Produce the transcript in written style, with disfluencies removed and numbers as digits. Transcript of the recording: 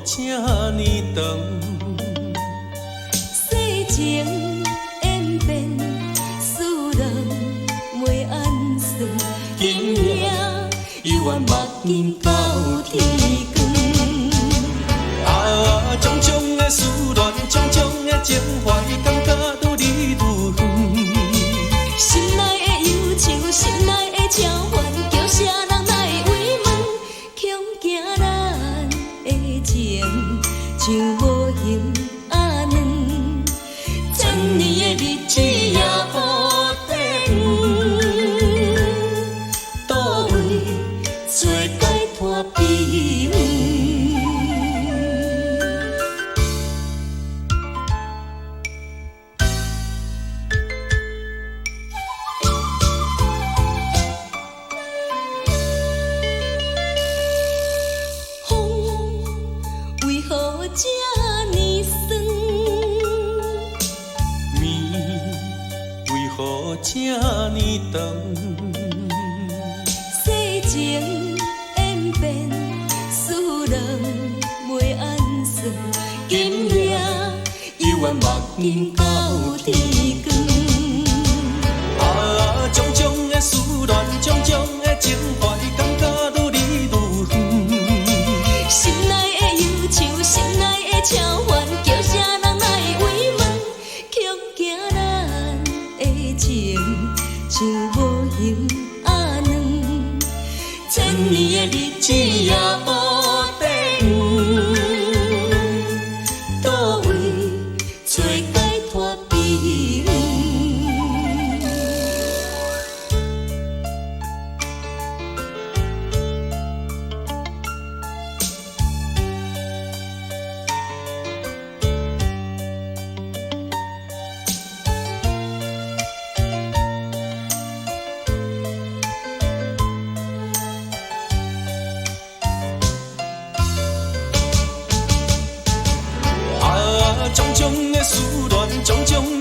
这呢长？世情演变，使人袂安算。今夜犹原目镜到天光。啊，种种的思恋，种种的情怀，感觉愈离愈远。心内的忧愁，心内的召唤，叫啥人来慰问？恐惊咱的情像无形阿软，千年的日子也无等。倒位找解脱避远？为何这呢酸？暝为何这呢长？世情演变，使人袂安算。今夜犹原目镜到天光。啊，种种的思恋，种种的情怀，感觉愈离愈远。心内的忧愁，心内的召唤，叫啥人来慰问？恐惊咱的情像无形阿软，千年的日子也无等。倒位找解脱避远？啊，种种的思恋，种种